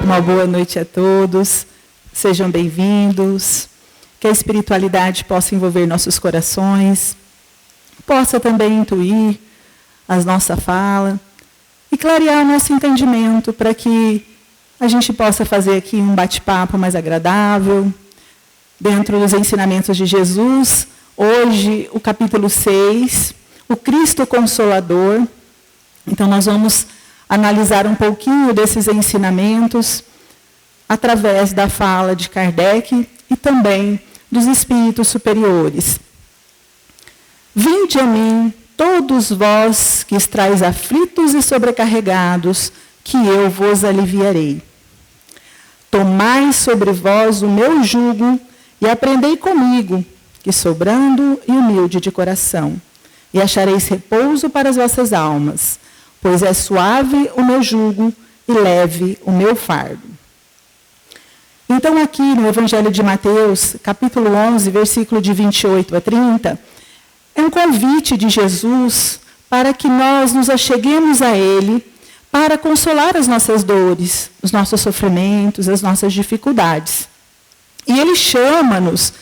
Uma boa noite a todos. Sejam bem-vindos. Que a espiritualidade possa envolver nossos corações, possa também intuir a nossa fala e clarear nosso entendimento para que a gente possa fazer aqui um bate-papo mais agradável, dentro dos ensinamentos de Jesus. Hoje, o capítulo 6, o Cristo Consolador. Então, nós vamos analisar um pouquinho desses ensinamentos através da fala de Kardec e também dos espíritos superiores. Vinde a mim, todos vós que estáis aflitos e sobrecarregados, que eu vos aliviarei. Tomai sobre vós o meu jugo e aprendei comigo, que sou brando e humilde de coração, e achareis repouso para as vossas almas, pois é suave o meu jugo e leve o meu fardo. Então, aqui no Evangelho de Mateus, capítulo 11, versículo de 28 a 30, é um convite de Jesus para que nós nos acheguemos a Ele para consolar as nossas dores, os nossos sofrimentos, as nossas dificuldades. E Ele chama-nos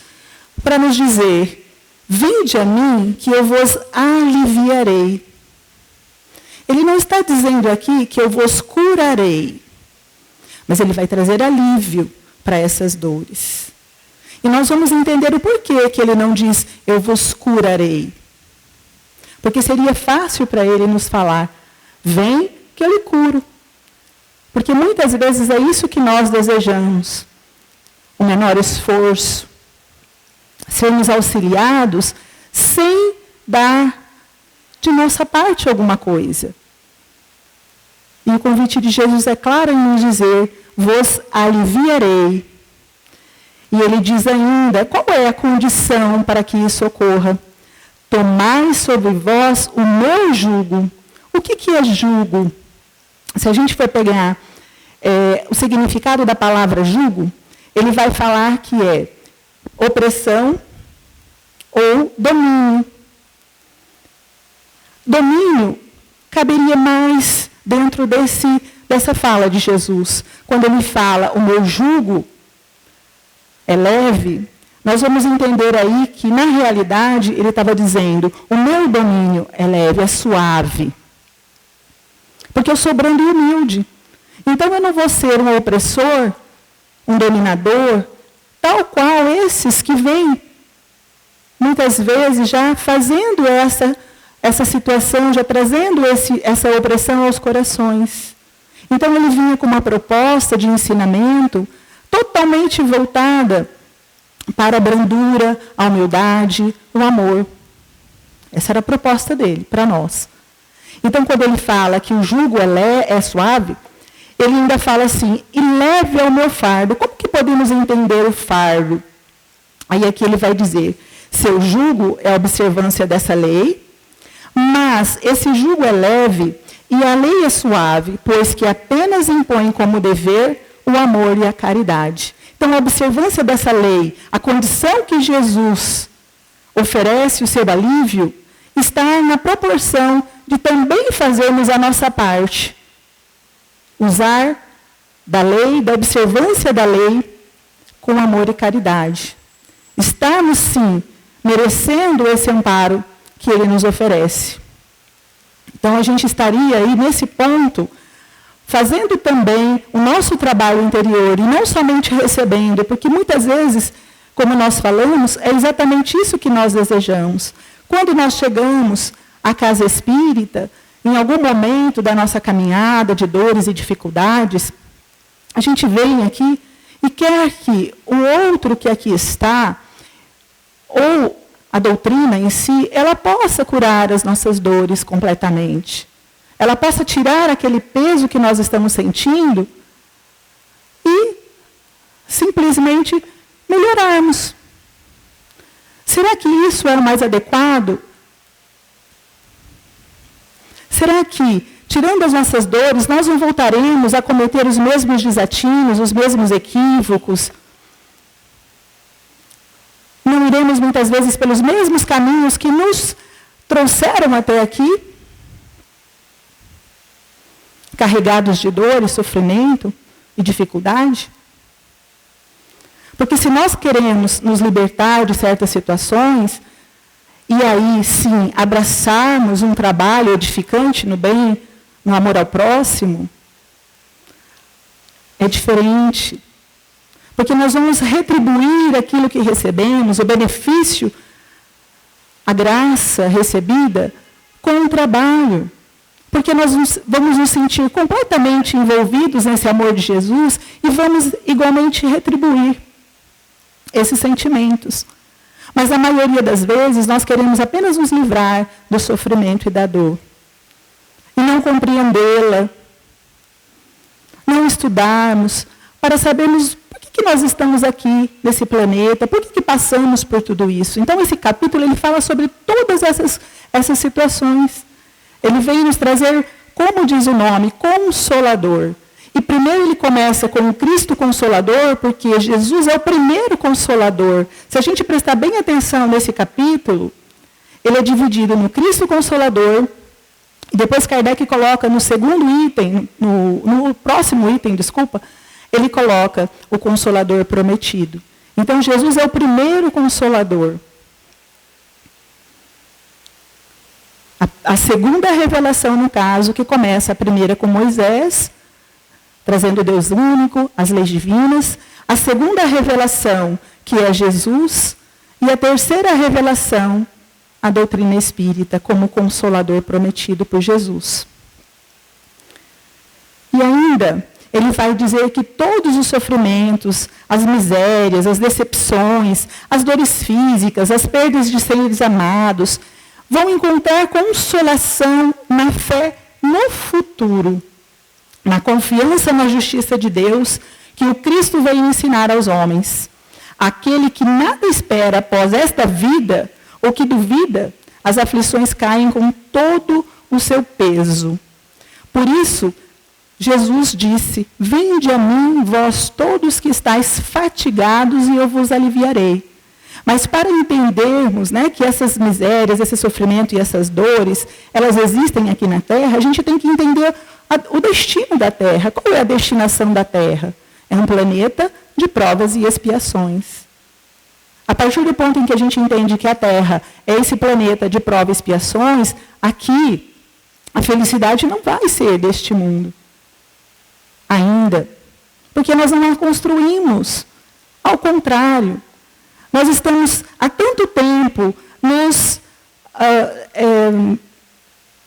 para nos dizer: vinde a mim que eu vos aliviarei. Ele não está dizendo aqui que eu vos curarei, mas Ele vai trazer alívio para essas dores. E nós vamos entender o porquê que Ele não diz, eu vos curarei. Porque seria fácil para Ele nos falar, vem que eu lhe curo. Porque muitas vezes é isso que nós desejamos. O menor esforço. Sermos auxiliados sem dar de nossa parte alguma coisa. E o convite de Jesus é claro em nos dizer, vos aliviarei. E ele diz ainda, qual é a condição para que isso ocorra? Tomai sobre vós o meu jugo. O que é jugo? Se a gente for pegar o significado da palavra jugo, ele vai falar que é opressão ou domínio. Domínio caberia mais dentro dessa fala de Jesus. Quando ele fala, o meu jugo é leve, nós vamos entender aí que, na realidade, ele estava dizendo, o meu domínio é leve, é suave. Porque eu sou brando e humilde. Então, eu não vou ser um opressor, um dominador, tal qual esses que vêm, muitas vezes, já fazendo essa situação, já trazendo essa opressão aos corações. Então, ele vinha com uma proposta de ensinamento totalmente voltada para a brandura, a humildade, o amor. Essa era a proposta dele, para nós. Então, quando ele fala que o jugo é suave, ele ainda fala assim, e leve ao meu fardo. Como que podemos entender o fardo? Aí aqui ele vai dizer, seu jugo é a observância dessa lei, mas esse jugo é leve e a lei é suave, pois que apenas impõe como dever o amor e a caridade. Então, a observância dessa lei, a condição que Jesus oferece, o seu alívio, está na proporção de também fazermos a nossa parte. Usar da lei, da observância da lei, com amor e caridade. Estarmos, sim, merecendo esse amparo que Ele nos oferece. Então, a gente estaria aí, nesse ponto, fazendo também o nosso trabalho interior, e não somente recebendo, porque muitas vezes, como nós falamos, é exatamente isso que nós desejamos. Quando nós chegamos à casa espírita, em algum momento da nossa caminhada de dores e dificuldades, a gente vem aqui e quer que o outro que aqui está, ou a doutrina em si, ela possa curar as nossas dores completamente. Ela possa tirar aquele peso que nós estamos sentindo e simplesmente melhorarmos. Será que isso é o mais adequado? Será que, tirando as nossas dores, nós não voltaremos a cometer os mesmos desatinos, os mesmos equívocos? Não iremos muitas vezes pelos mesmos caminhos que nos trouxeram até aqui? Carregados de dor e sofrimento? e dificuldade? Porque se nós queremos nos libertar de certas situações, e aí sim abraçarmos um trabalho edificante no bem, no amor ao próximo, é diferente. Porque nós vamos retribuir aquilo que recebemos, o benefício, a graça recebida, com o trabalho. Porque nós vamos nos sentir completamente envolvidos nesse amor de Jesus e vamos igualmente retribuir esses sentimentos. Mas a maioria das vezes nós queremos apenas nos livrar do sofrimento e da dor. E não compreendê-la, não estudarmos para sabermos por que nós estamos aqui nesse planeta, por que passamos por tudo isso. Então esse capítulo ele fala sobre todas essas situações. Ele vem nos trazer, como diz o nome, Consolador. E primeiro ele começa com o Cristo Consolador, porque Jesus é o primeiro Consolador. Se a gente prestar bem atenção nesse capítulo, ele é dividido no Cristo Consolador, e depois Kardec coloca no segundo item, no próximo item, ele coloca o Consolador prometido. Então Jesus é o primeiro Consolador. A segunda revelação, no caso, que começa a primeira com Moisés, trazendo o Deus único, as leis divinas. A segunda revelação, que é Jesus. E a terceira revelação, a doutrina espírita, como consolador prometido por Jesus. E ainda, ele vai dizer que todos os sofrimentos, as misérias, as decepções, as dores físicas, as perdas de seres amados, vão encontrar consolação na fé no futuro, na confiança na justiça de Deus, que o Cristo veio ensinar aos homens. Aquele que nada espera após esta vida, ou que duvida, as aflições caem com todo o seu peso. Por isso, Jesus disse: vinde a mim, vós todos que estáis fatigados, e eu vos aliviarei. Mas para entendermos, que essas misérias, esse sofrimento e essas dores, elas existem aqui na Terra, a gente tem que entender o destino da Terra. Qual é a destinação da Terra? É um planeta de provas e expiações. A partir do ponto em que a gente entende que a Terra é esse planeta de provas e expiações, aqui a felicidade não vai ser deste mundo. Ainda. Porque nós não a construímos. Ao contrário. Nós estamos há tanto tempo nos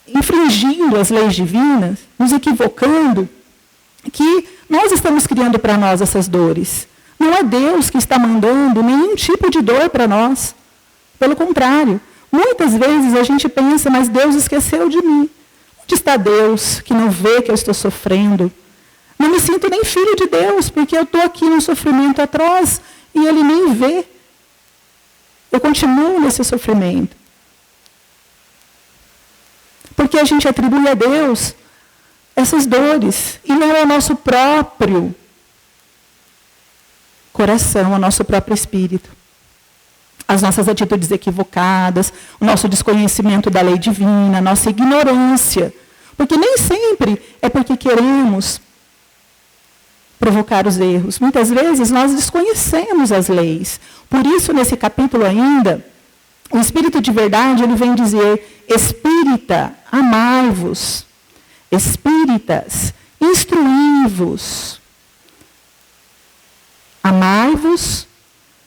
infringindo as leis divinas, nos equivocando, que nós estamos criando para nós essas dores. Não é Deus que está mandando nenhum tipo de dor para nós. Pelo contrário, muitas vezes a gente pensa, mas Deus esqueceu de mim. Onde está Deus que não vê que eu estou sofrendo? Não me sinto nem filho de Deus, porque eu estou aqui num sofrimento atroz e Ele nem vê. Eu continuo nesse sofrimento. Porque a gente atribui a Deus essas dores, e não ao nosso próprio coração, ao nosso próprio espírito. As nossas atitudes equivocadas, o nosso desconhecimento da lei divina, a nossa ignorância. Porque nem sempre é porque queremos provocar os erros. Muitas vezes nós desconhecemos as leis. Por isso, nesse capítulo ainda, o Espírito de verdade, ele vem dizer: espírita, amai-vos. Espíritas, instruí-vos. Amai-vos,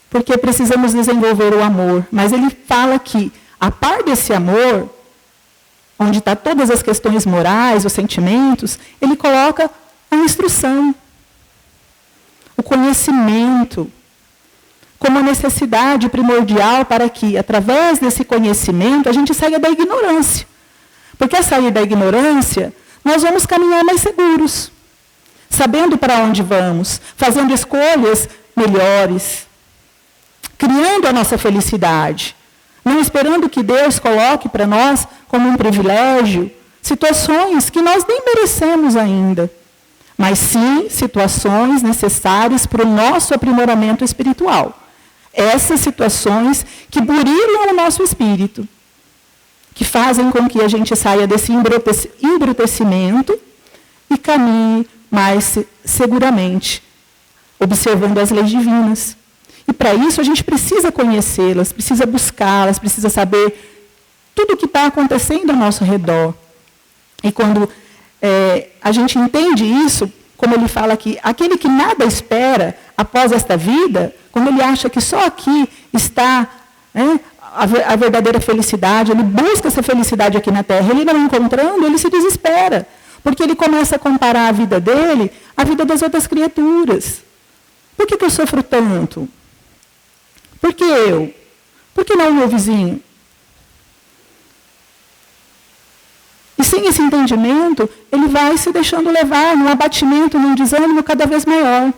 porque precisamos desenvolver o amor. Mas ele fala que, a par desse amor, onde está todas as questões morais, os sentimentos, ele coloca a instrução, o conhecimento, como a necessidade primordial para que, através desse conhecimento, a gente saia da ignorância. Porque ao sair da ignorância, nós vamos caminhar mais seguros, sabendo para onde vamos, fazendo escolhas melhores, criando a nossa felicidade, não esperando que Deus coloque para nós como um privilégio situações que nós nem merecemos ainda, mas sim situações necessárias para o nosso aprimoramento espiritual. Essas situações que burilam o nosso espírito, que fazem com que a gente saia desse embrutecimento e caminhe mais mais seguramente, observando as leis divinas. E para isso a gente precisa conhecê-las, precisa buscá-las, precisa saber tudo o que está acontecendo ao nosso redor. E quando a gente entende isso, como ele fala aqui, aquele que nada espera após esta vida, quando ele acha que só aqui está a verdadeira felicidade, ele busca essa felicidade aqui na Terra, ele não encontrando, ele se desespera, porque ele começa a comparar a vida dele à vida das outras criaturas. Por que eu sofro tanto? Por que eu? Por que não o meu vizinho? E sem esse entendimento, ele vai se deixando levar num abatimento, num desânimo cada vez maior.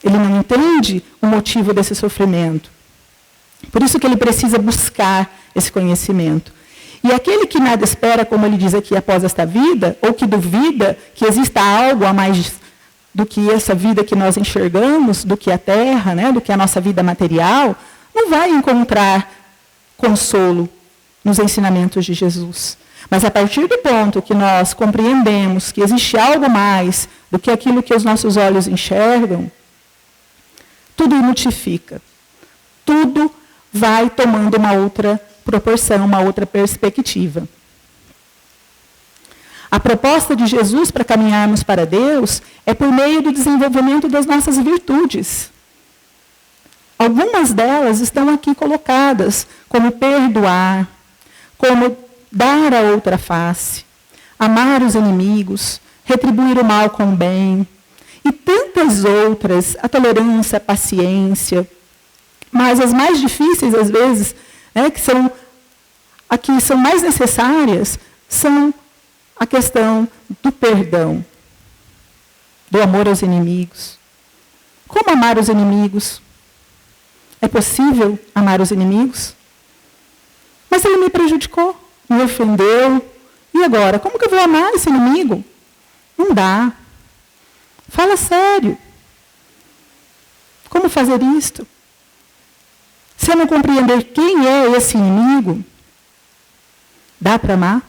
Ele não entende o motivo desse sofrimento. Por isso que ele precisa buscar esse conhecimento. E aquele que nada espera, como ele diz aqui, após esta vida, ou que duvida que exista algo a mais do que essa vida que nós enxergamos, do que a Terra, do que a nossa vida material, não vai encontrar consolo nos ensinamentos de Jesus. Mas a partir do ponto que nós compreendemos que existe algo mais do que aquilo que os nossos olhos enxergam, tudo modifica. Tudo vai tomando uma outra proporção, uma outra perspectiva. A proposta de Jesus para caminharmos para Deus é por meio do desenvolvimento das nossas virtudes. Algumas delas estão aqui colocadas, como perdoar, como dar a outra face, amar os inimigos, retribuir o mal com o bem, e tantas outras, a tolerância, a paciência. Mas as mais difíceis, às vezes, que são mais necessárias, são a questão do perdão, do amor aos inimigos. Como amar os inimigos? É possível amar os inimigos? Mas ele me prejudicou, me ofendeu. E agora? Como que eu vou amar esse inimigo? Não dá. Fala sério. Como fazer isto? Se eu não compreender quem é esse inimigo, dá para amar?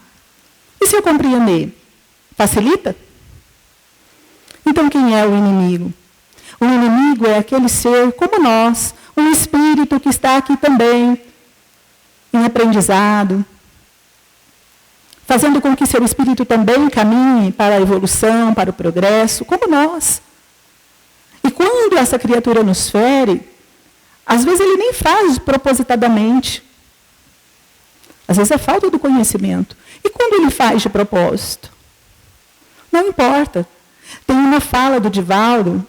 E se eu compreender, facilita? Então, quem é o inimigo? O inimigo é aquele ser como nós, um espírito que está aqui também, em aprendizado, fazendo com que seu espírito também caminhe para a evolução, para o progresso, como nós. E quando essa criatura nos fere, às vezes ele nem faz propositadamente. Às vezes é falta do conhecimento. E quando ele faz de propósito? Não importa. Tem uma fala do Divaldo,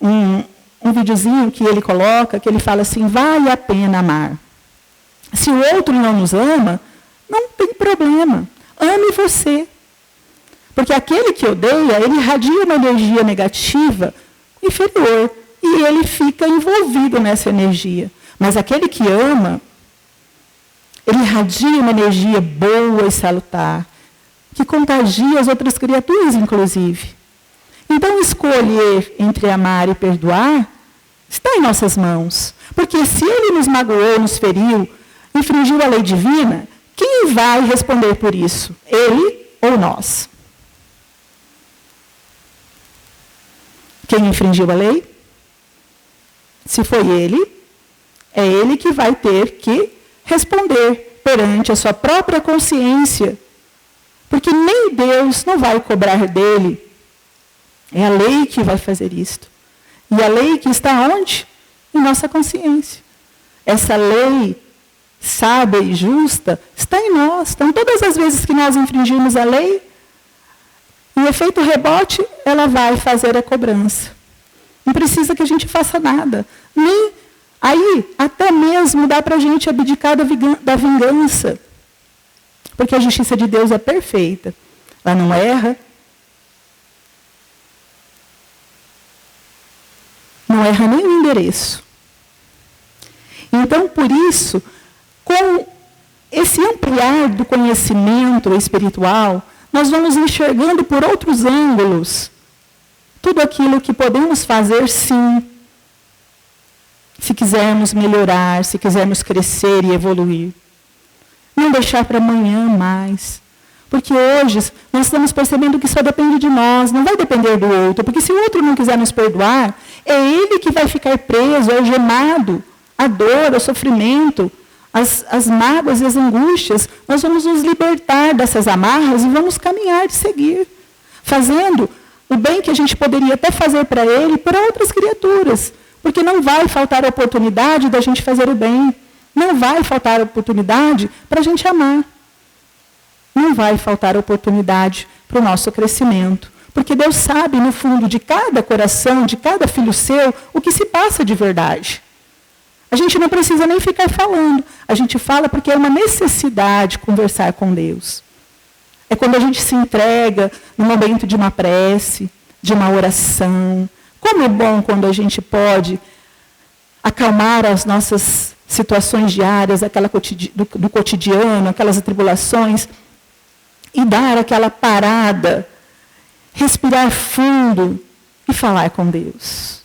um videozinho que ele coloca, que ele fala assim, vale a pena amar. Se o outro não nos ama, não tem problema. Ame você. Porque aquele que odeia, ele irradia uma energia negativa inferior. E ele fica envolvido nessa energia. Mas aquele que ama, ele irradia uma energia boa e salutar, que contagia as outras criaturas, inclusive. Então, escolher entre amar e perdoar está em nossas mãos. Porque se ele nos magoou, nos feriu, infringiu a lei divina, quem vai responder por isso? Ele ou nós? Quem infringiu a lei? Se foi ele, é ele que vai ter que responder perante a sua própria consciência. Porque nem Deus não vai cobrar dele. É a lei que vai fazer isto. E a lei que está onde? Em nossa consciência. Essa lei sábia e justa está em nós. Então, todas as vezes que nós infringimos a lei, em efeito rebote, ela vai fazer a cobrança. Não precisa que a gente faça nada. Nem aí, até mesmo dá para a gente abdicar da vingança. Porque a justiça de Deus é perfeita. Ela não erra. Não erra nem o endereço. Então, por isso, com esse ampliar do conhecimento espiritual, nós vamos enxergando por outros ângulos tudo aquilo que podemos fazer, sim, se quisermos melhorar, se quisermos crescer e evoluir. Não deixar para amanhã mais. Porque hoje nós estamos percebendo que só depende de nós, não vai depender do outro. Porque se o outro não quiser nos perdoar, é ele que vai ficar preso, algemado, a dor, o sofrimento, as mágoas e as angústias. Nós vamos nos libertar dessas amarras e vamos caminhar e seguir, fazendo o bem que a gente poderia até fazer para ele e para outras criaturas. Porque não vai faltar a oportunidade da gente fazer o bem. Não vai faltar a oportunidade para a gente amar. Não vai faltar oportunidade para o nosso crescimento. Porque Deus sabe, no fundo de cada coração, de cada filho seu, o que se passa de verdade. A gente não precisa nem ficar falando. A gente fala porque é uma necessidade conversar com Deus. É quando a gente se entrega no momento de uma prece, de uma oração. Como é bom quando a gente pode acalmar as nossas situações diárias, do cotidiano, aquelas atribulações, e dar aquela parada, respirar fundo e falar com Deus.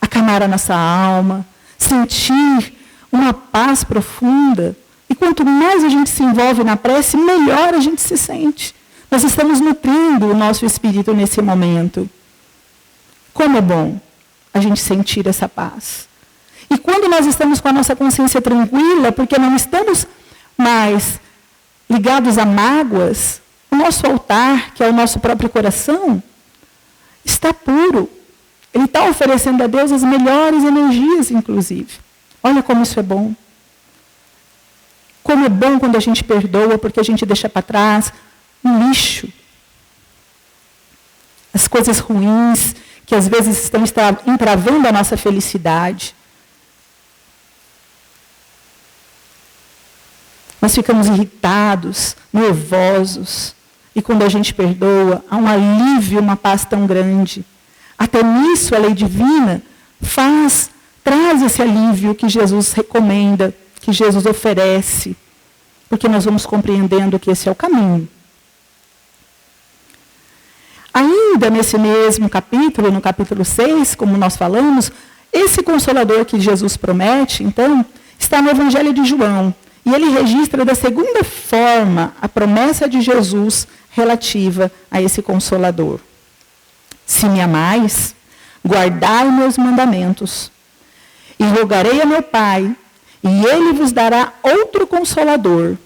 Acalmar a nossa alma, sentir uma paz profunda. E quanto mais a gente se envolve na prece, melhor a gente se sente. Nós estamos nutrindo o nosso espírito nesse momento. Como é bom a gente sentir essa paz. E quando nós estamos com a nossa consciência tranquila, porque não estamos mais ligados a mágoas, o nosso altar, que é o nosso próprio coração, está puro. Ele está oferecendo a Deus as melhores energias, inclusive. Olha como isso é bom. Como é bom quando a gente perdoa, porque a gente deixa para trás um lixo. As coisas ruins, que às vezes estão entravando a nossa felicidade. Nós ficamos irritados, nervosos. E quando a gente perdoa, há um alívio, uma paz tão grande. Até nisso a lei divina traz esse alívio que Jesus recomenda, que Jesus oferece. Porque nós vamos compreendendo que esse é o caminho. Ainda nesse mesmo capítulo, no capítulo 6, como nós falamos, esse Consolador que Jesus promete, então, está no Evangelho de João. E ele registra da segunda forma a promessa de Jesus relativa a esse Consolador. Se me amais, guardai meus mandamentos. E rogarei a meu Pai, e ele vos dará outro Consolador,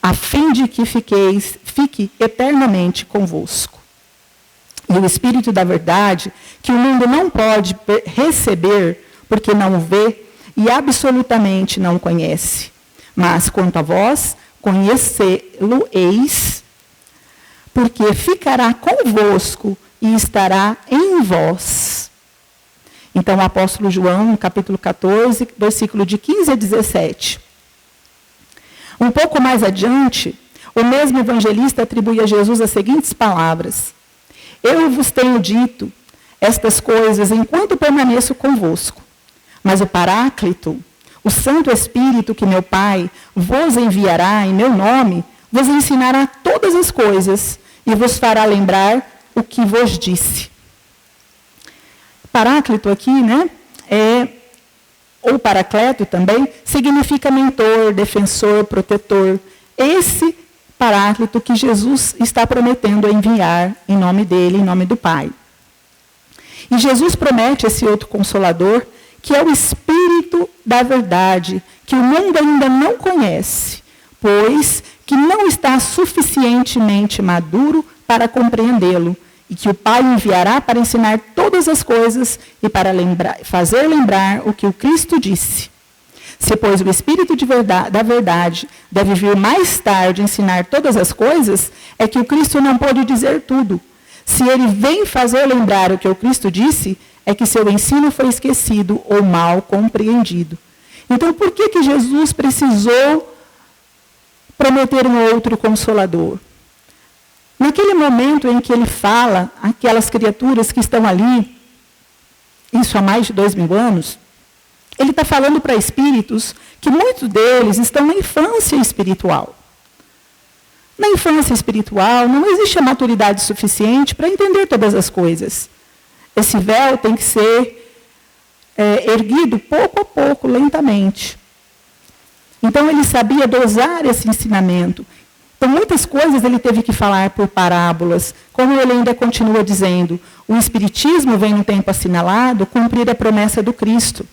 a fim de que fique eternamente convosco. E o Espírito da verdade, que o mundo não pode receber, porque não o vê, e absolutamente não conhece. Mas quanto a vós, conhecê-lo-eis, porque ficará convosco e estará em vós. Então, o apóstolo João, no capítulo 14, versículo de 15 a 17. Um pouco mais adiante, o mesmo evangelista atribui a Jesus as seguintes palavras: eu vos tenho dito estas coisas enquanto permaneço convosco. Mas o Paráclito, o Santo Espírito que meu Pai vos enviará em meu nome, vos ensinará todas as coisas e vos fará lembrar o que vos disse. Paráclito aqui, né, ou Paracleto também, significa mentor, defensor, protetor. Esse Paráclito que Jesus está prometendo enviar em nome dele, em nome do Pai. E Jesus promete esse outro Consolador, que é o Espírito da verdade, que o mundo ainda não conhece, pois que não está suficientemente maduro para compreendê-lo, e que o Pai enviará para ensinar todas as coisas e para fazer lembrar o que o Cristo disse. Se, pois, o Espírito da verdade deve vir mais tarde ensinar todas as coisas, é que o Cristo não pôde dizer tudo. Se ele vem fazer lembrar o que o Cristo disse, é que seu ensino foi esquecido ou mal compreendido. Então, por que Jesus precisou prometer um outro Consolador? Naquele momento em que ele fala àquelas criaturas que estão ali, isso há mais de 2000 anos, ele está falando para espíritos que muitos deles estão na infância espiritual. Na infância espiritual não existe a maturidade suficiente para entender todas as coisas. Esse véu tem que ser erguido pouco a pouco, lentamente. Então, ele sabia dosar esse ensinamento. Então, muitas coisas ele teve que falar por parábolas. Como ele ainda continua dizendo, o Espiritismo vem no tempo assinalado cumprir a promessa do Cristo.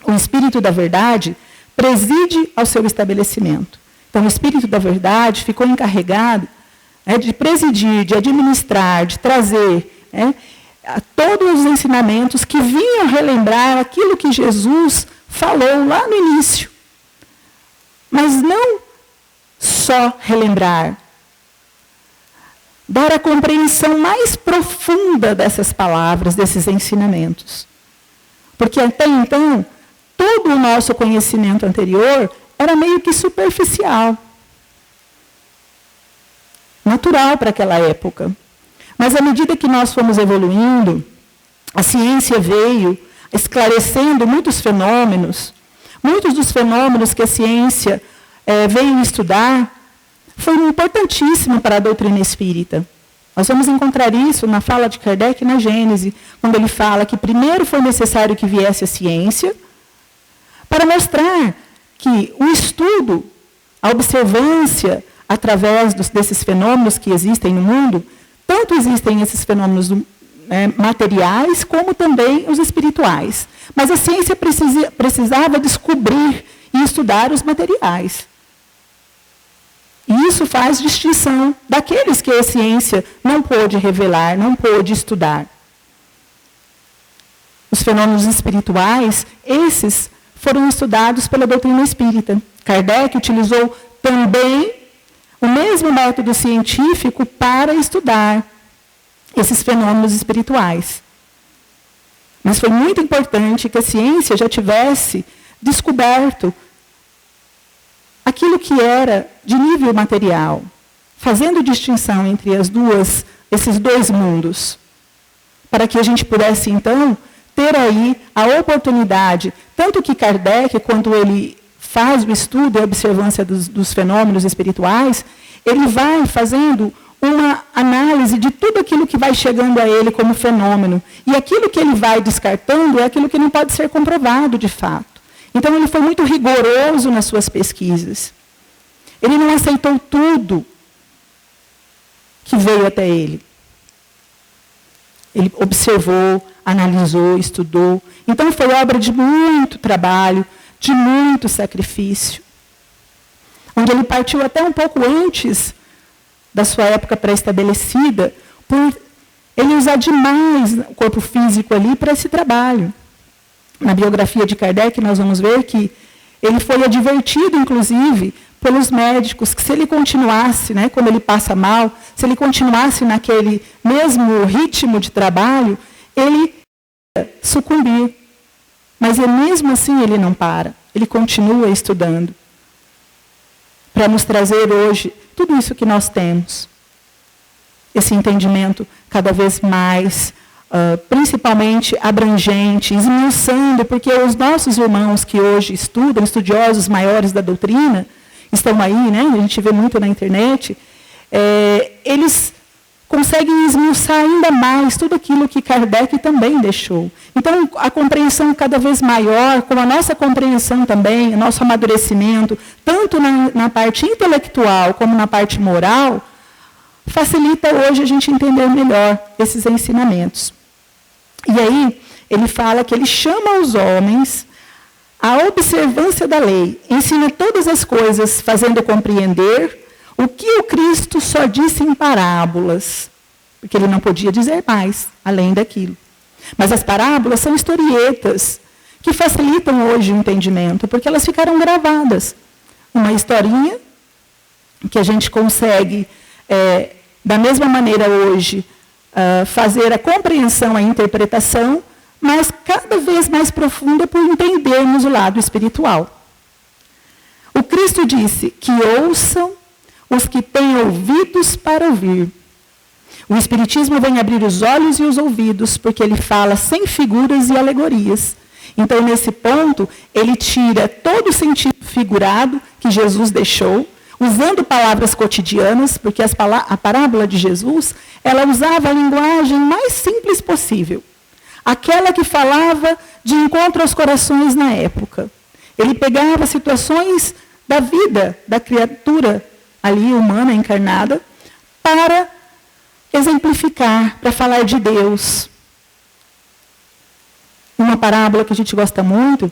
O Espírito da Verdade preside ao seu estabelecimento. Então, o Espírito da Verdade ficou encarregado de presidir, de administrar, de trazer todos os ensinamentos que vinham relembrar aquilo que Jesus falou lá no início. Mas não só relembrar. Dar a compreensão mais profunda dessas palavras, desses ensinamentos. Porque até então, todo o nosso conhecimento anterior era meio que superficial. Natural para aquela época. Mas à medida que nós fomos evoluindo, a ciência veio esclarecendo muitos fenômenos. Muitos dos fenômenos que a ciência veio estudar foram importantíssimos para a doutrina espírita. Nós vamos encontrar isso na fala de Kardec na Gênese, quando ele fala que primeiro foi necessário que viesse a ciência, para mostrar que o estudo, a observância, através desses fenômenos que existem no mundo, tanto existem esses fenômenos materiais, como também os espirituais. Mas a ciência precisava descobrir e estudar os materiais. E isso faz distinção daqueles que a ciência não pôde revelar, não pôde estudar. Os fenômenos espirituais, esses foram estudados pela doutrina espírita. Kardec utilizou também o mesmo método científico para estudar esses fenômenos espirituais. Mas foi muito importante que a ciência já tivesse descoberto aquilo que era de nível material, fazendo distinção entre esses dois mundos, para que a gente pudesse, então, ter aí a oportunidade, tanto que Kardec, quando ele faz o estudo e a observância dos fenômenos espirituais, ele vai fazendo uma análise de tudo aquilo que vai chegando a ele como fenômeno. E aquilo que ele vai descartando é aquilo que não pode ser comprovado de fato. Então, ele foi muito rigoroso nas suas pesquisas. Ele não aceitou tudo que veio até ele. Ele observou, analisou, estudou. Então, foi obra de muito trabalho, de muito sacrifício. Onde ele partiu até um pouco antes da sua época pré-estabelecida, por ele usar demais o corpo físico ali para esse trabalho. Na biografia de Kardec, nós vamos ver que ele foi advertido, inclusive, pelos médicos, que se ele continuasse, quando ele passa mal, se ele continuasse naquele mesmo ritmo de trabalho, ele ia sucumbir. Mas mesmo assim ele não para, ele continua estudando. Para nos trazer hoje tudo isso que nós temos. Esse entendimento cada vez mais principalmente abrangente, esmiuçando, porque os nossos irmãos que hoje estudam, estudiosos maiores da doutrina, estão aí, a gente vê muito na internet, eles conseguem esmiuçar ainda mais tudo aquilo que Kardec também deixou. Então, a compreensão cada vez maior, com a nossa compreensão também, o nosso amadurecimento, tanto na parte intelectual como na parte moral, facilita hoje a gente entender melhor esses ensinamentos. E aí, ele fala que ele chama os homens à observância da lei, ensina todas as coisas, fazendo compreender o que o Cristo só disse em parábolas, porque ele não podia dizer mais, além daquilo. Mas as parábolas são historietas, que facilitam hoje o entendimento, porque elas ficaram gravadas. Uma historinha que a gente consegue, da mesma maneira hoje, fazer a compreensão, a interpretação, mas cada vez mais profunda por entendermos o lado espiritual. O Cristo disse que ouçam os que têm ouvidos para ouvir. O Espiritismo vem abrir os olhos e os ouvidos, porque ele fala sem figuras e alegorias. Então, nesse ponto, ele tira todo o sentido figurado que Jesus deixou, usando palavras cotidianas, porque a parábola de Jesus, ela usava a linguagem mais simples possível. Aquela que falava de encontro aos corações na época. Ele pegava situações da vida da criatura ali, humana, encarnada, para exemplificar, para falar de Deus. Uma parábola que a gente gosta muito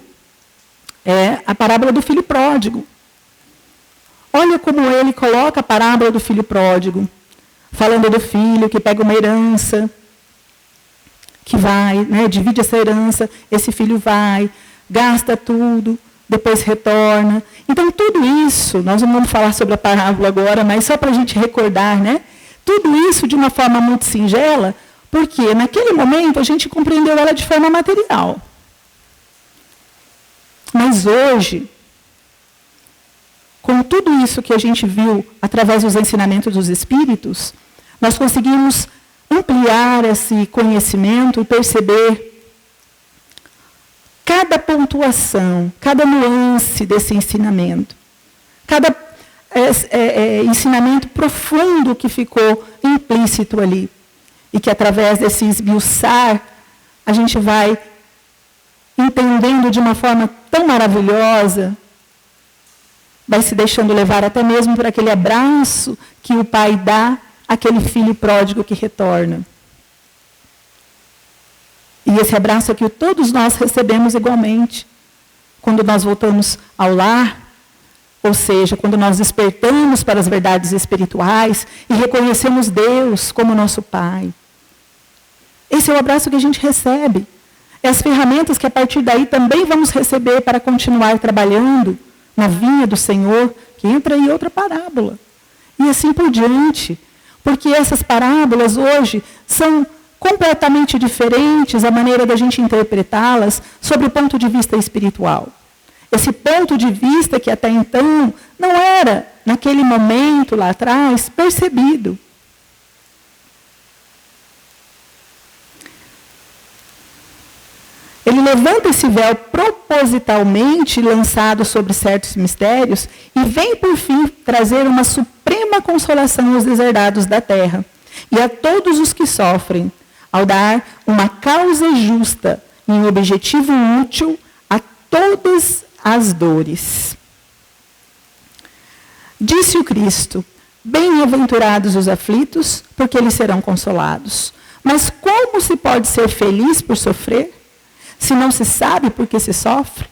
é a parábola do filho pródigo. Olha como ele coloca a parábola do filho pródigo, falando do filho que pega uma herança, que vai, né, divide essa herança, esse filho vai, gasta tudo, depois retorna. Então, tudo isso, nós não vamos falar sobre a parábola agora, mas só para a gente recordar, né? Tudo isso de uma forma muito singela, porque naquele momento a gente compreendeu ela de forma material. Mas hoje, com tudo isso que a gente viu através dos ensinamentos dos Espíritos, nós conseguimos ampliar esse conhecimento e perceber cada pontuação, cada nuance desse ensinamento, cada ensinamento profundo que ficou implícito ali. E que através desse esmiuçar, a gente vai entendendo de uma forma tão maravilhosa, vai se deixando levar até mesmo por aquele abraço que o pai dá àquele filho pródigo que retorna. E esse abraço é que todos nós recebemos igualmente, quando nós voltamos ao lar, ou seja, quando nós despertamos para as verdades espirituais e reconhecemos Deus como nosso Pai. Esse é o abraço que a gente recebe. É as ferramentas que a partir daí também vamos receber para continuar trabalhando na vinha do Senhor, que entra em outra parábola. E assim por diante. Porque essas parábolas hoje são completamente diferentes, a maneira da gente interpretá-las sobre o ponto de vista espiritual. Esse ponto de vista que até então não era, naquele momento lá atrás, percebido. Ele levanta esse véu propositalmente lançado sobre certos mistérios e vem, por fim, trazer uma suprema consolação aos deserdados da terra e a todos os que sofrem, ao dar uma causa justa e um objetivo útil a todas as dores. Disse o Cristo: bem-aventurados os aflitos, porque eles serão consolados. Mas como se pode ser feliz por sofrer, se não se sabe por que se sofre?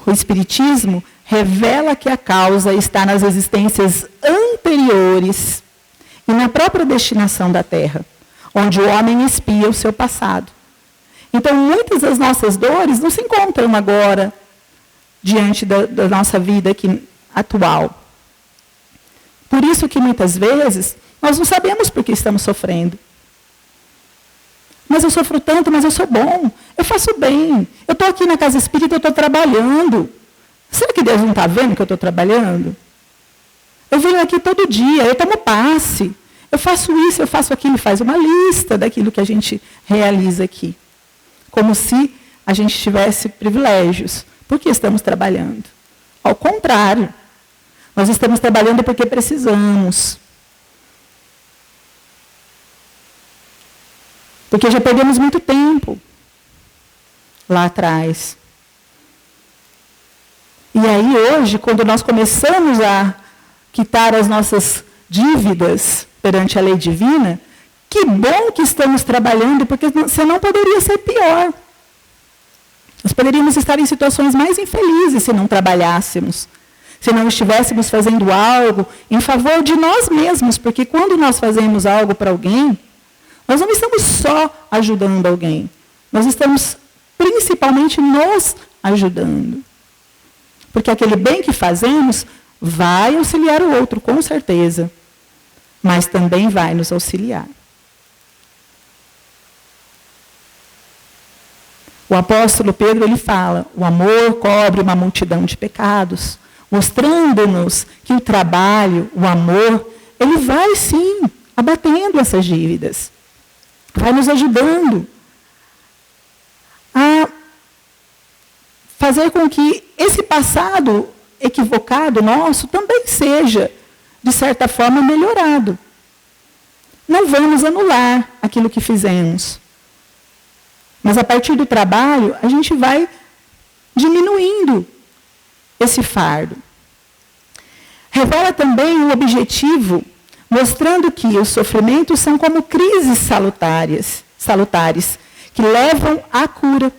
O Espiritismo revela que a causa está nas existências anteriores e na própria destinação da Terra, onde o homem expia o seu passado. Então, muitas das nossas dores não se encontram agora, diante da nossa vida aqui, atual. Por isso que, muitas vezes, nós não sabemos por que estamos sofrendo. Mas eu sofro tanto, mas eu sou bom, eu faço bem. Eu estou aqui na casa espírita, eu estou trabalhando. Será que Deus não está vendo que eu estou trabalhando? Eu venho aqui todo dia, eu tomo passe. Eu faço isso, eu faço aquilo, faz uma lista daquilo que a gente realiza aqui. Como se a gente tivesse privilégios. Por que estamos trabalhando? Ao contrário. Nós estamos trabalhando porque precisamos. Porque já perdemos muito tempo lá atrás. E aí hoje, quando nós começamos a quitar as nossas dívidas perante a lei divina, que bom que estamos trabalhando, porque senão poderia ser pior. Nós poderíamos estar em situações mais infelizes se não trabalhássemos, se não estivéssemos fazendo algo em favor de nós mesmos, porque quando nós fazemos algo para alguém, nós não estamos só ajudando alguém, nós estamos principalmente nos ajudando. Porque aquele bem que fazemos vai auxiliar o outro, com certeza, mas também vai nos auxiliar. O apóstolo Pedro, ele fala, o amor cobre uma multidão de pecados, mostrando-nos que o trabalho, o amor, ele vai sim abatendo essas dívidas, vai nos ajudando a fazer com que esse passado equivocado nosso também seja, de certa forma, melhorado. Não vamos anular aquilo que fizemos. Mas a partir do trabalho, a gente vai diminuindo esse fardo. Revela também o objetivo, mostrando que os sofrimentos são como crises salutares, que levam à cura.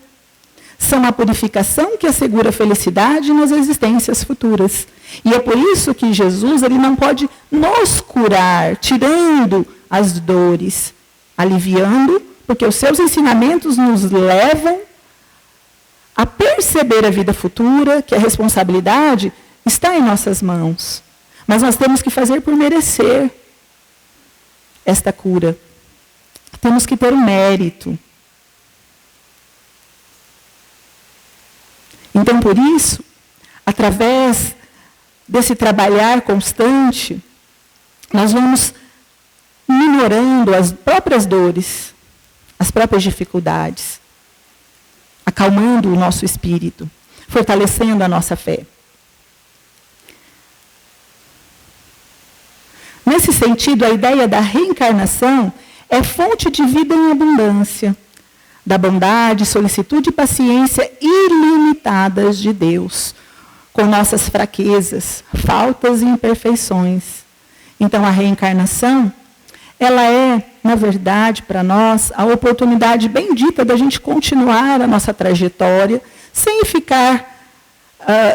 São a purificação que assegura a felicidade nas existências futuras. E é por isso que Jesus ele não pode nos curar, tirando as dores, aliviando, porque os seus ensinamentos nos levam a perceber a vida futura, que a responsabilidade está em nossas mãos. Mas nós temos que fazer por merecer esta cura. Temos que ter um mérito. Então, por isso, através desse trabalhar constante, nós vamos minorando as próprias dores, as próprias dificuldades, acalmando o nosso espírito, fortalecendo a nossa fé. Nesse sentido, a ideia da reencarnação é fonte de vida em abundância, da bondade, solicitude e paciência ilimitadas de Deus, com nossas fraquezas, faltas e imperfeições. Então, a reencarnação, ela é, na verdade, para nós, a oportunidade bendita da gente continuar a nossa trajetória, sem ficar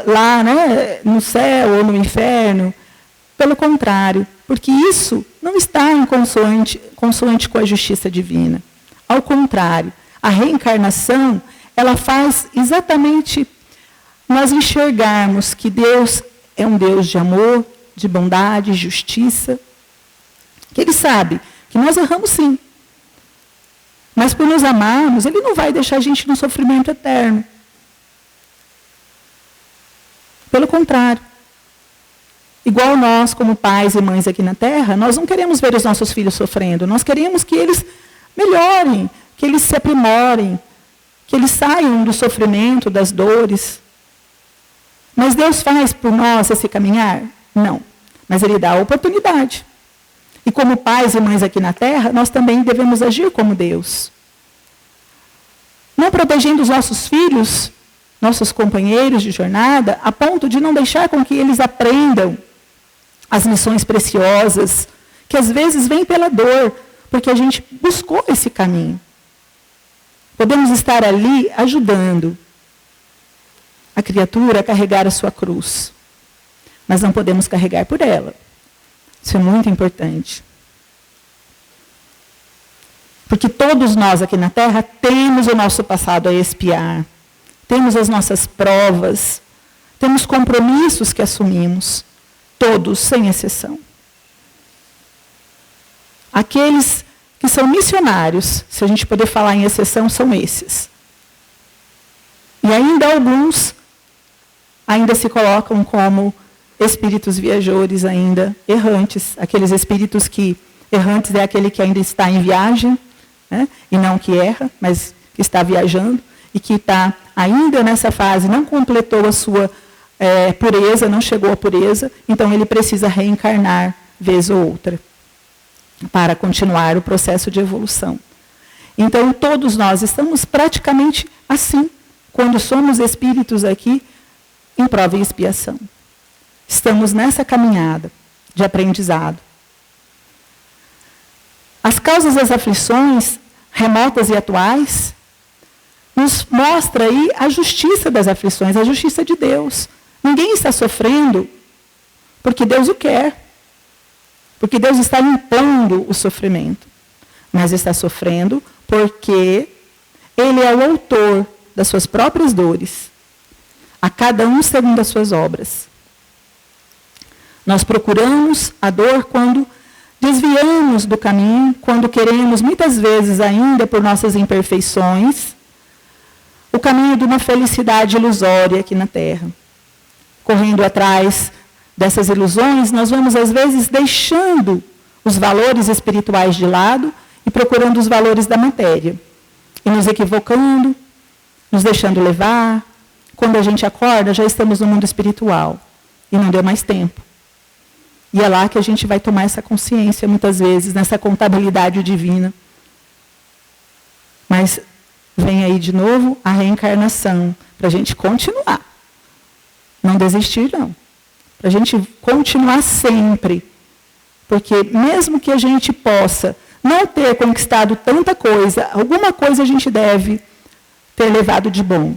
lá, né, no céu ou no inferno. Pelo contrário, porque isso não está em consoante com a justiça divina. Ao contrário, a reencarnação, ela faz exatamente nós enxergarmos que Deus é um Deus de amor, de bondade, justiça, que Ele sabe que nós erramos sim, mas por nos amarmos, Ele não vai deixar a gente no sofrimento eterno. Pelo contrário, igual nós, como pais e mães aqui na Terra, nós não queremos ver os nossos filhos sofrendo, nós queremos que eles melhorem, que eles se aprimorem, que eles saiam do sofrimento, das dores. Mas Deus faz por nós esse caminhar? Não. Mas Ele dá a oportunidade. E como pais e mães aqui na Terra, nós também devemos agir como Deus. Não protegendo os nossos filhos, nossos companheiros de jornada, a ponto de não deixar com que eles aprendam as lições preciosas, que às vezes vêm pela dor, porque a gente buscou esse caminho. Podemos estar ali ajudando a criatura a carregar a sua cruz, mas não podemos carregar por ela. Isso é muito importante. Porque todos nós aqui na Terra temos o nosso passado a expiar, temos as nossas provas, temos compromissos que assumimos, todos, sem exceção. Aqueles que são missionários, se a gente puder falar em exceção, são esses. E ainda alguns ainda se colocam como espíritos viajores, ainda errantes. Aqueles espíritos que, errantes é aquele que ainda está em viagem, né? E não que erra, mas que está viajando, e que está ainda nessa fase, não completou a sua pureza, não chegou à pureza, então ele precisa reencarnar vez ou outra, para continuar o processo de evolução. Então, todos nós estamos praticamente assim, quando somos espíritos aqui, em prova e expiação. Estamos nessa caminhada de aprendizado. As causas das aflições, remotas e atuais, nos mostra aí a justiça das aflições, a justiça de Deus. Ninguém está sofrendo porque Deus o quer. Porque Deus está impondo o sofrimento. Mas está sofrendo porque Ele é o autor das suas próprias dores. A cada um segundo as suas obras. Nós procuramos a dor quando desviamos do caminho, quando queremos, muitas vezes ainda por nossas imperfeições, o caminho de uma felicidade ilusória aqui na Terra. Correndo atrás dessas ilusões, nós vamos, às vezes, deixando os valores espirituais de lado e procurando os valores da matéria. E nos equivocando, nos deixando levar. Quando a gente acorda, já estamos no mundo espiritual. E não deu mais tempo. E é lá que a gente vai tomar essa consciência, muitas vezes, nessa contabilidade divina. Mas vem aí de novo a reencarnação, para a gente continuar. Não desistir, não. Para a gente continuar sempre. Porque mesmo que a gente possa não ter conquistado tanta coisa, alguma coisa a gente deve ter levado de bom.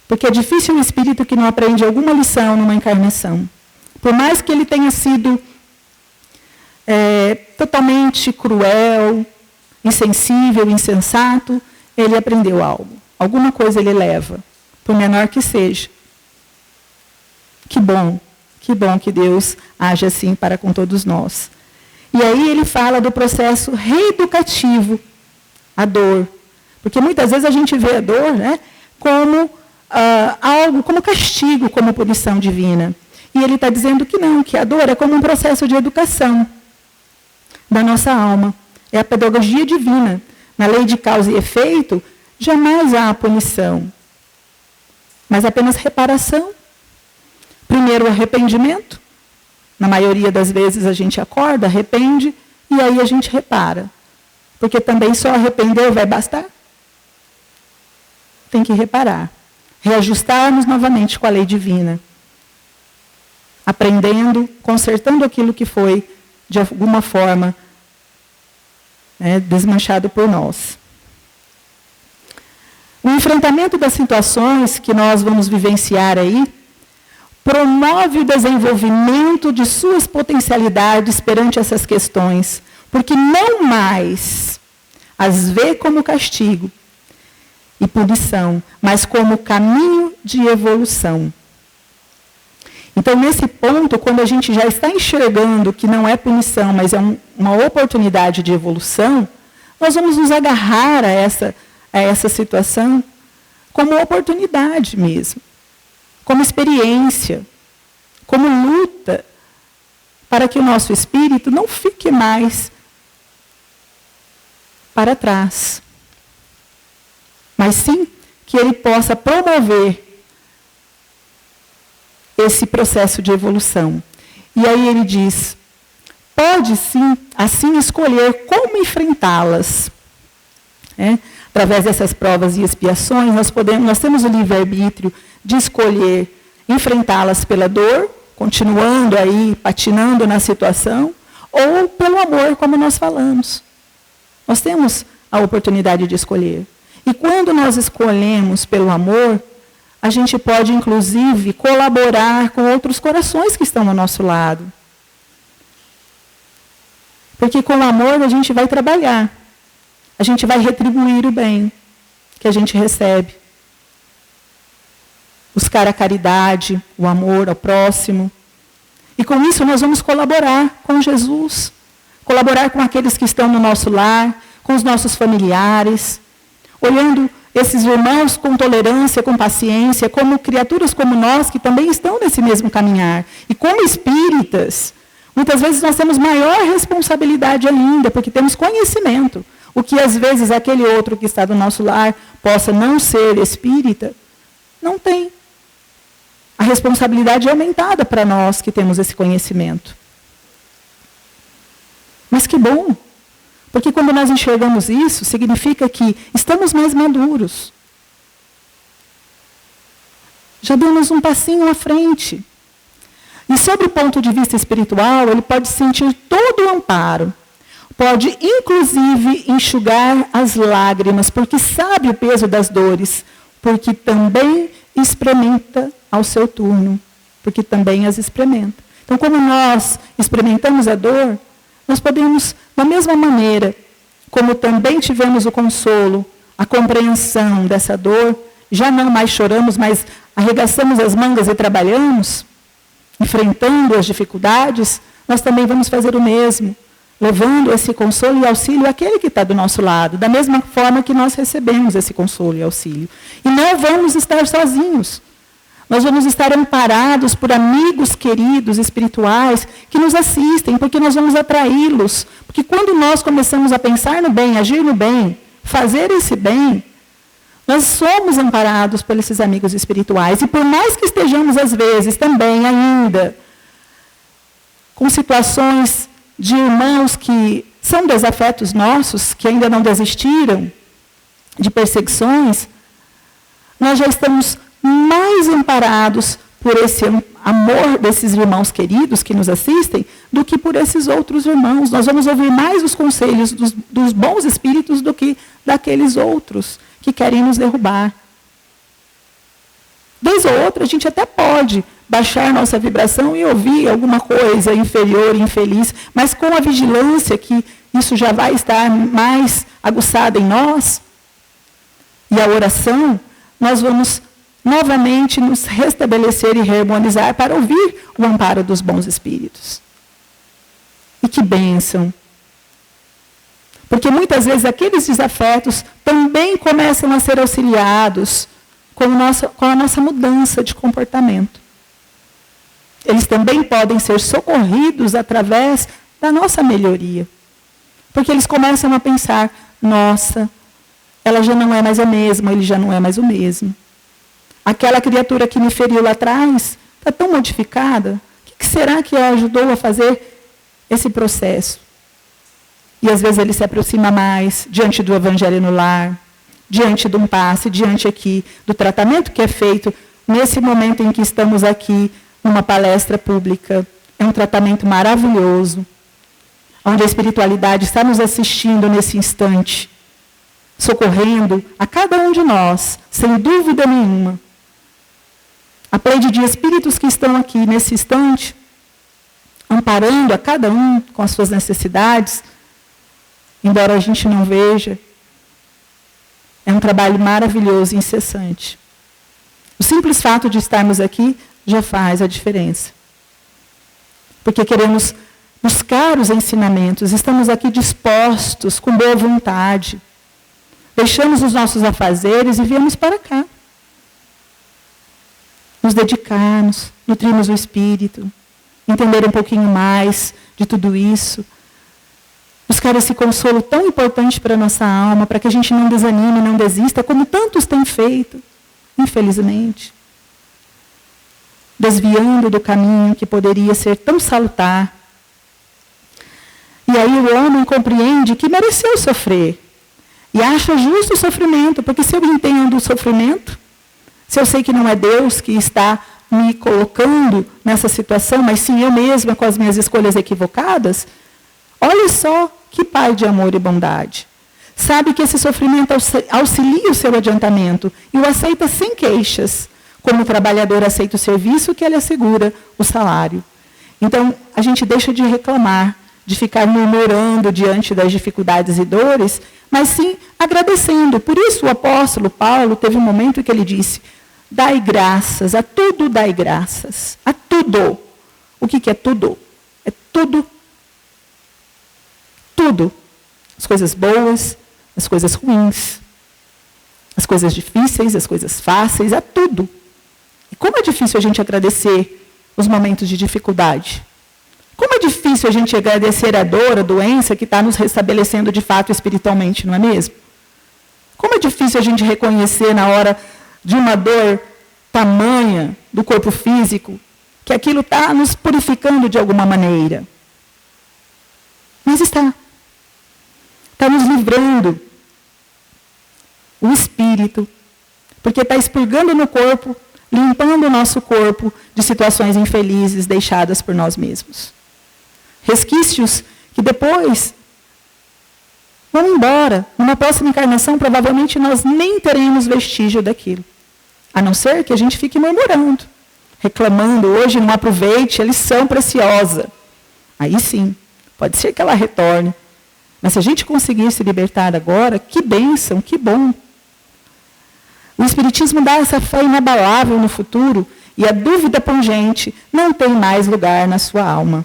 Porque é difícil o espírito que não aprende alguma lição numa encarnação. Por mais que ele tenha sido totalmente cruel, insensível, insensato, ele aprendeu algo. Alguma coisa ele leva, por menor que seja. Que bom que Deus age assim para com todos nós. E aí ele fala do processo reeducativo, a dor. Porque muitas vezes a gente vê a dor, né, como algo, como castigo, como punição divina. E ele está dizendo que não, que a dor é como um processo de educação da nossa alma. É a pedagogia divina. Na lei de causa e efeito, jamais há punição, mas apenas reparação. Primeiro, arrependimento. Na maioria das vezes a gente acorda, arrepende, e aí a gente repara. Porque também só arrepender vai bastar. Tem que reparar. Reajustarmos novamente com a lei divina. Aprendendo, consertando aquilo que foi, de alguma forma, desmanchado por nós. O enfrentamento das situações que nós vamos vivenciar aí promove o desenvolvimento de suas potencialidades perante essas questões, porque não mais as vê como castigo e punição, mas como caminho de evolução. Então, nesse ponto, quando a gente já está enxergando que não é punição, mas é uma oportunidade de evolução, nós vamos nos agarrar a essa situação como oportunidade mesmo, como experiência, como luta, para que o nosso espírito não fique mais para trás, mas sim que ele possa promover esse processo de evolução. E aí ele diz, pode sim, assim, escolher como enfrentá-las. Através dessas provas e expiações, nós temos o livre-arbítrio de escolher enfrentá-las pela dor, continuando aí, patinando na situação, ou pelo amor, como nós falamos. Nós temos a oportunidade de escolher. E quando nós escolhemos pelo amor, a gente pode, inclusive, colaborar com outros corações que estão ao nosso lado. Porque com o amor a gente vai trabalhar. A gente vai retribuir o bem que a gente recebe. Buscar a caridade, o amor ao próximo. E com isso nós vamos colaborar com Jesus. Colaborar com aqueles que estão no nosso lar, com os nossos familiares. Olhando esses irmãos com tolerância, com paciência, como criaturas como nós, que também estão nesse mesmo caminhar. E como espíritas, muitas vezes nós temos maior responsabilidade ainda, porque temos conhecimento. O que às vezes aquele outro que está do nosso lar possa não ser espírita, não tem. A responsabilidade é aumentada para nós que temos esse conhecimento. Mas que bom! Porque quando nós enxergamos isso, significa que estamos mais maduros. Já demos um passinho à frente. E sobre o ponto de vista espiritual, ele pode sentir todo o amparo. Pode, inclusive, enxugar as lágrimas, porque sabe o peso das dores, porque também experimenta ao seu turno, porque também as experimenta. Então, como nós experimentamos a dor, nós podemos, da mesma maneira, como também tivemos o consolo, a compreensão dessa dor, já não mais choramos, mas arregaçamos as mangas e trabalhamos, enfrentando as dificuldades, nós também vamos fazer o mesmo, levando esse consolo e auxílio àquele que está do nosso lado, da mesma forma que nós recebemos esse consolo e auxílio. E não vamos estar sozinhos. Nós vamos estar amparados por amigos queridos, espirituais, que nos assistem, porque nós vamos atraí-los. Porque quando nós começamos a pensar no bem, agir no bem, fazer esse bem, nós somos amparados por esses amigos espirituais. E por mais que estejamos, às vezes, também ainda, com situações de irmãos que são desafetos nossos, que ainda não desistiram de perseguições, nós já estamos mais amparados por esse amor desses irmãos queridos que nos assistem, do que por esses outros irmãos. Nós vamos ouvir mais os conselhos dos bons espíritos do que daqueles outros que querem nos derrubar. Vez ou outra, a gente até pode baixar nossa vibração e ouvir alguma coisa inferior e infeliz, mas com a vigilância que isso já vai estar mais aguçada em nós, e a oração, nós vamos novamente nos restabelecer e reharmonizar para ouvir o amparo dos bons espíritos. E que bênção! Porque muitas vezes aqueles desafetos também começam a ser auxiliados com a nossa mudança de comportamento. Eles também podem ser socorridos através da nossa melhoria. Porque eles começam a pensar, nossa, ela já não é mais a mesma, ele já não é mais o mesmo. Aquela criatura que me feriu lá atrás está tão modificada. O que será que ajudou a fazer esse processo? E às vezes ele se aproxima mais diante do Evangelho no lar, diante de um passe, diante aqui do tratamento que é feito nesse momento em que estamos aqui, numa palestra pública. É um tratamento maravilhoso, onde a espiritualidade está nos assistindo nesse instante, socorrendo a cada um de nós, sem dúvida nenhuma. A pleide de espíritos que estão aqui nesse instante, amparando a cada um com as suas necessidades, embora a gente não veja, é um trabalho maravilhoso e incessante. O simples fato de estarmos aqui já faz a diferença. Porque queremos buscar os ensinamentos, estamos aqui dispostos, com boa vontade. Deixamos os nossos afazeres e viemos para cá. Nos dedicarmos, nutrirmos o espírito, entender um pouquinho mais de tudo isso, buscar esse consolo tão importante para a nossa alma, para que a gente não desanime, não desista, como tantos têm feito, infelizmente. Desviando do caminho que poderia ser tão salutar. E aí o homem compreende que mereceu sofrer. E acha justo o sofrimento, porque se eu entendo o sofrimento, se eu sei que não é Deus que está me colocando nessa situação, mas sim eu mesma com as minhas escolhas equivocadas, olha só que Pai de amor e bondade. Sabe que esse sofrimento auxilia o seu adiantamento e o aceita sem queixas, como o trabalhador aceita o serviço que ele assegura o salário. Então, a gente deixa de reclamar, de ficar murmurando diante das dificuldades e dores, mas sim agradecendo. Por isso o apóstolo Paulo teve um momento em que ele disse, dai graças, a tudo dai graças, a tudo. O que é tudo? É tudo. Tudo. As coisas boas, as coisas ruins, as coisas difíceis, as coisas fáceis, a tudo. E como é difícil a gente agradecer os momentos de dificuldade. Como é difícil a gente agradecer a dor, a doença que está nos restabelecendo de fato espiritualmente, não é mesmo? Como é difícil a gente reconhecer na hora de uma dor tamanha do corpo físico, que aquilo está nos purificando de alguma maneira. Mas está nos livrando o espírito, porque está expurgando no corpo, limpando o nosso corpo de situações infelizes deixadas por nós mesmos. Resquícios que depois vão embora. Numa próxima encarnação, provavelmente nós nem teremos vestígio daquilo. A não ser que a gente fique murmurando, reclamando, hoje não aproveite a lição preciosa. Aí sim, pode ser que ela retorne. Mas se a gente conseguir se libertar agora, que bênção, que bom. O Espiritismo dá essa fé inabalável no futuro e a dúvida pungente não tem mais lugar na sua alma.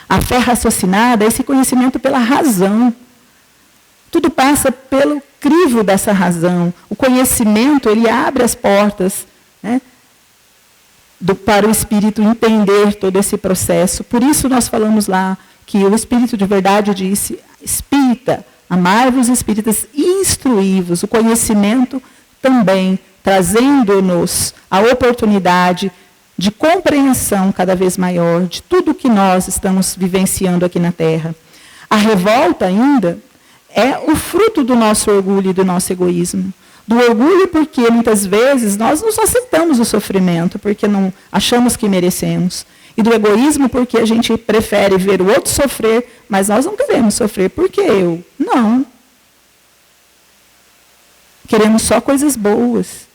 A fé raciocinada é esse conhecimento pela razão. Tudo passa pelo crivo dessa razão. O conhecimento, ele abre as portas, né, para o espírito entender todo esse processo. Por isso nós falamos lá que o Espírito de verdade disse, espírita, amai-vos espíritas e instruí-vos. O conhecimento também trazendo-nos a oportunidade de compreensão cada vez maior de tudo que nós estamos vivenciando aqui na Terra. A revolta ainda é o fruto do nosso orgulho e do nosso egoísmo. Do orgulho, porque muitas vezes nós não aceitamos o sofrimento, porque não achamos que merecemos. E do egoísmo, porque a gente prefere ver o outro sofrer, mas nós não queremos sofrer. Por que eu? Não. Queremos só coisas boas.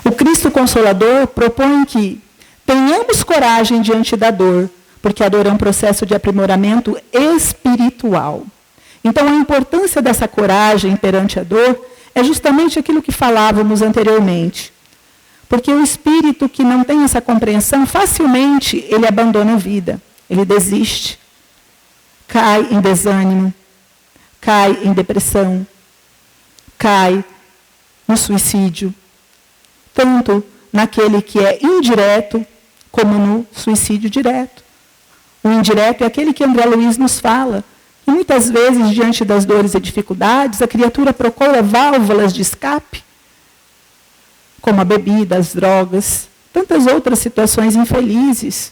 O Cristo Consolador propõe que tenhamos coragem diante da dor, porque a dor é um processo de aprimoramento espiritual. Então, a importância dessa coragem perante a dor é justamente aquilo que falávamos anteriormente. Porque o espírito que não tem essa compreensão, facilmente ele abandona a vida, ele desiste, cai em desânimo, cai em depressão, cai no suicídio, tanto naquele que é indireto, como no suicídio direto. O indireto é aquele que André Luiz nos fala, que muitas vezes, diante das dores e dificuldades, a criatura procura válvulas de escape, como a bebida, as drogas, tantas outras situações infelizes,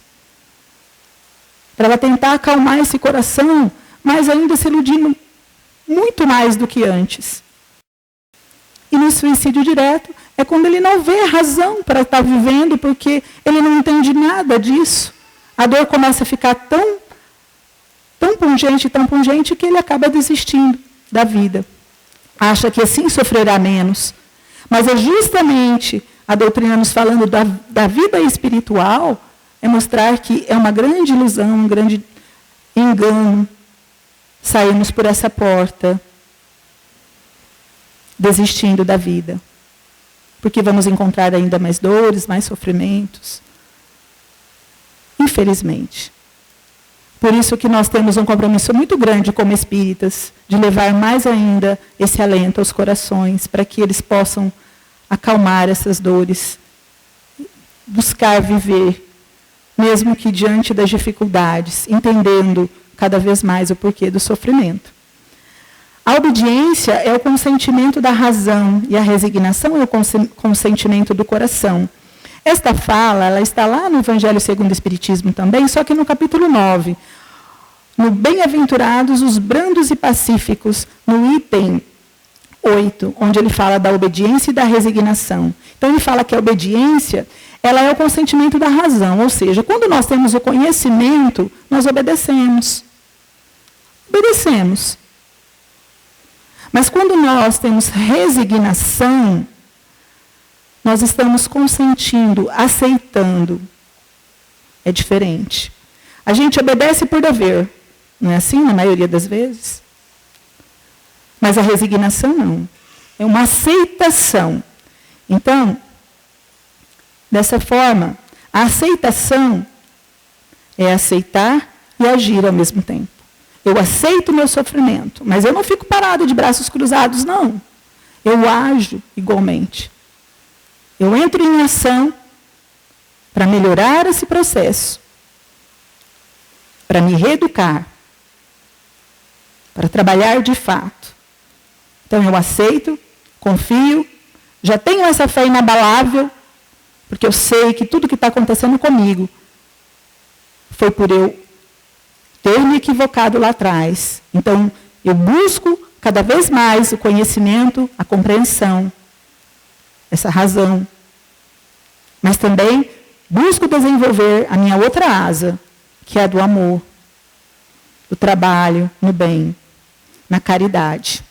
para ela tentar acalmar esse coração, mas ainda se iludindo muito mais do que antes. E no suicídio direto é quando ele não vê razão para estar vivendo, porque ele não entende nada disso. A dor começa a ficar tão pungente, que ele acaba desistindo da vida. Acha que assim sofrerá menos. Mas é justamente a doutrina nos falando da vida espiritual, é mostrar que é uma grande ilusão, um grande engano sairmos por essa porta, desistindo da vida. Porque vamos encontrar ainda mais dores, mais sofrimentos. Infelizmente. Por isso que nós temos um compromisso muito grande como espíritas, de levar mais ainda esse alento aos corações, para que eles possam acalmar essas dores, buscar viver, mesmo que diante das dificuldades, entendendo cada vez mais o porquê do sofrimento. A obediência é o consentimento da razão e a resignação é o consentimento do coração. Esta fala, ela está lá no Evangelho segundo o Espiritismo também, só que no capítulo 9. No Bem-aventurados os brandos e pacíficos, no item 8, onde ele fala da obediência e da resignação. Então, ele fala que a obediência, ela é o consentimento da razão, ou seja, quando nós temos o conhecimento, nós obedecemos. Obedecemos. Mas quando nós temos resignação, nós estamos consentindo, aceitando. É diferente. A gente obedece por dever. Não é assim na maioria das vezes? Mas a resignação não. É uma aceitação. Então, dessa forma, a aceitação é aceitar e agir ao mesmo tempo. Eu aceito o meu sofrimento, mas eu não fico parado de braços cruzados, não. Eu ajo igualmente. Eu entro em ação para melhorar esse processo, para me reeducar, para trabalhar de fato. Então eu aceito, confio, já tenho essa fé inabalável, porque eu sei que tudo que está acontecendo comigo foi por eu ter me equivocado lá atrás. Então eu busco cada vez mais o conhecimento, a compreensão, essa razão. Mas também busco desenvolver a minha outra asa, que é a do amor, do trabalho, no bem, na caridade.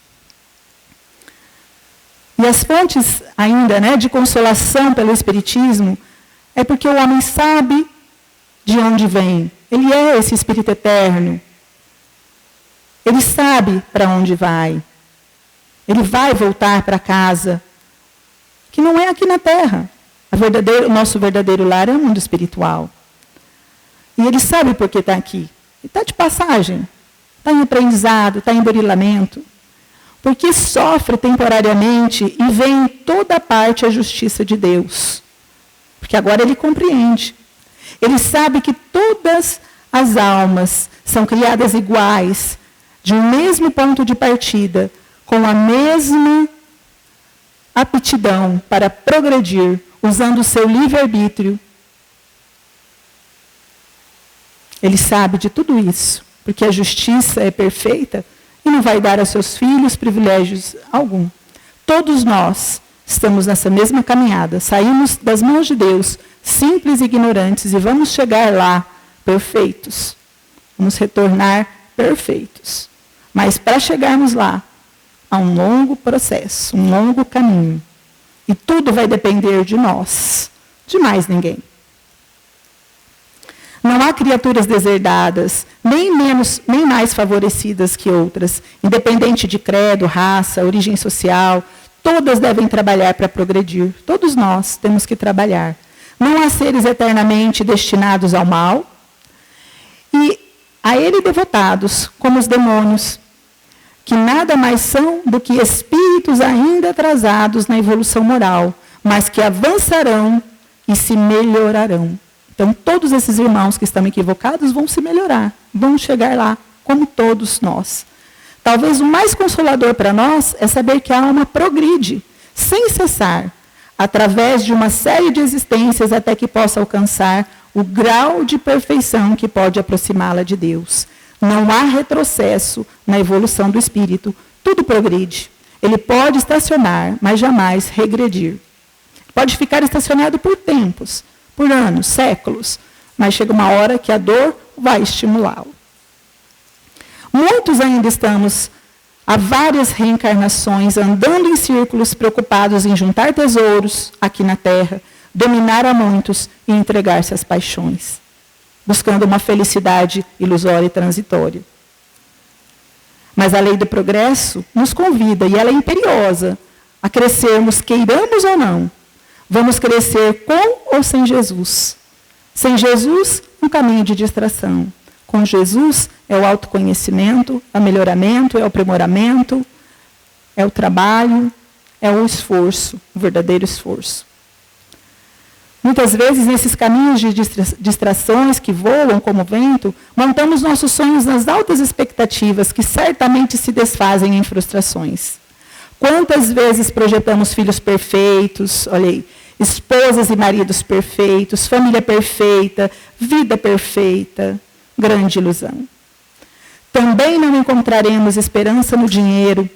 E as fontes ainda, de consolação pelo Espiritismo, é porque o homem sabe de onde vem. Ele é esse Espírito eterno. Ele sabe para onde vai. Ele vai voltar para casa, que não é aqui na Terra. O nosso verdadeiro lar é o mundo espiritual. E ele sabe por que está aqui. Ele está de passagem. Está em aprendizado, está em burilamento. Porque sofre temporariamente e vê em toda parte a justiça de Deus. Porque agora ele compreende. Ele sabe que todas as almas são criadas iguais, de um mesmo ponto de partida, com a mesma aptidão para progredir, usando o seu livre-arbítrio. Ele sabe de tudo isso, porque a justiça é perfeita e não vai dar aos seus filhos privilégios algum. Todos nós estamos nessa mesma caminhada, saímos das mãos de Deus, simples e ignorantes, e vamos chegar lá perfeitos. Vamos retornar perfeitos. Mas para chegarmos lá, há um longo processo, um longo caminho. E tudo vai depender de nós, de mais ninguém. Não há criaturas deserdadas, nem mais favorecidas que outras, independente de credo, raça, origem social, todas devem trabalhar para progredir. Todos nós temos que trabalhar. Não há seres eternamente destinados ao mal, e a ele devotados, como os demônios, que nada mais são do que espíritos ainda atrasados na evolução moral, mas que avançarão e se melhorarão. Então, todos esses irmãos que estão equivocados vão se melhorar, vão chegar lá, como todos nós. Talvez o mais consolador para nós é saber que a alma progride, sem cessar, através de uma série de existências até que possa alcançar o grau de perfeição que pode aproximá-la de Deus. Não há retrocesso na evolução do espírito, tudo progride. Ele pode estacionar, mas jamais regredir. Pode ficar estacionado por tempos, por anos, séculos, mas chega uma hora que a dor vai estimulá-lo. Muitos ainda estamos há várias reencarnações andando em círculos, preocupados em juntar tesouros aqui na Terra, dominar a muitos e entregar-se às paixões, buscando uma felicidade ilusória e transitória. Mas a lei do progresso nos convida, e ela é imperiosa, a crescermos, queiramos ou não. Vamos crescer com ou sem Jesus. Sem Jesus, um caminho de distração. Com Jesus, é o autoconhecimento, é o melhoramento, é o aprimoramento, é o trabalho, é o esforço, o verdadeiro esforço. Muitas vezes, nesses caminhos de distrações que voam como vento, montamos nossos sonhos nas altas expectativas que certamente se desfazem em frustrações. Quantas vezes projetamos filhos perfeitos, olha aí, esposas e maridos perfeitos, família perfeita, vida perfeita, grande ilusão. Também não encontraremos esperança no dinheiro,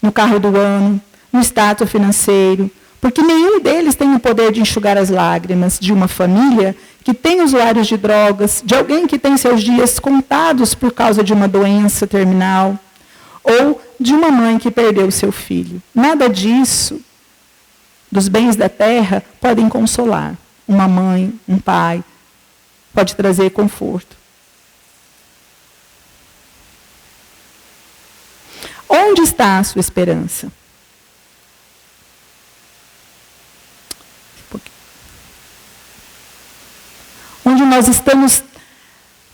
no carro do ano, no status financeiro, porque nenhum deles tem o poder de enxugar as lágrimas de uma família que tem usuários de drogas, de alguém que tem seus dias contados por causa de uma doença terminal, ou de uma mãe que perdeu seu filho. Nada disso, dos bens da terra, podem consolar. Uma mãe, um pai, pode trazer conforto. Onde está a sua esperança? Onde nós estamos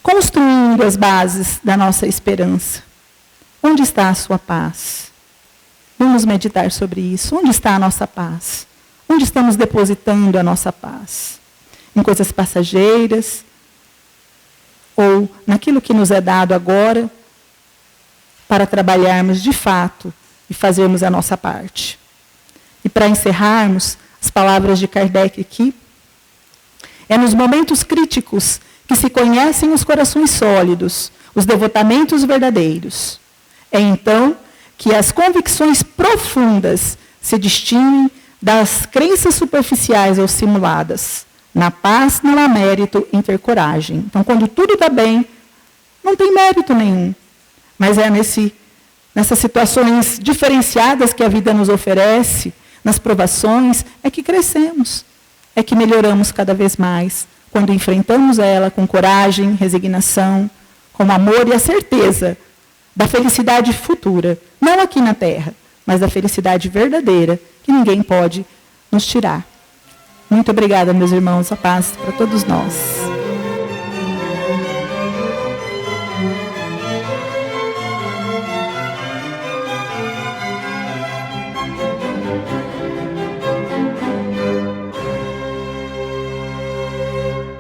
construindo as bases da nossa esperança. Onde está a sua paz? Vamos meditar sobre isso. Onde está a nossa paz? Onde estamos depositando a nossa paz? Em coisas passageiras? Ou naquilo que nos é dado agora para trabalharmos de fato e fazermos a nossa parte? E para encerrarmos, as palavras de Kardec aqui, é nos momentos críticos que se conhecem os corações sólidos, os devotamentos verdadeiros. É então que as convicções profundas se distinguem das crenças superficiais ou simuladas. Na paz não há mérito em ter coragem. Então, quando tudo está bem, não tem mérito nenhum. Mas é nessas situações diferenciadas que a vida nos oferece, nas provações, é que crescemos. É que melhoramos cada vez mais, quando enfrentamos ela com coragem, resignação, com amor e a certeza da felicidade futura, não aqui na Terra, mas da felicidade verdadeira, que ninguém pode nos tirar. Muito obrigada, meus irmãos, a paz para todos nós.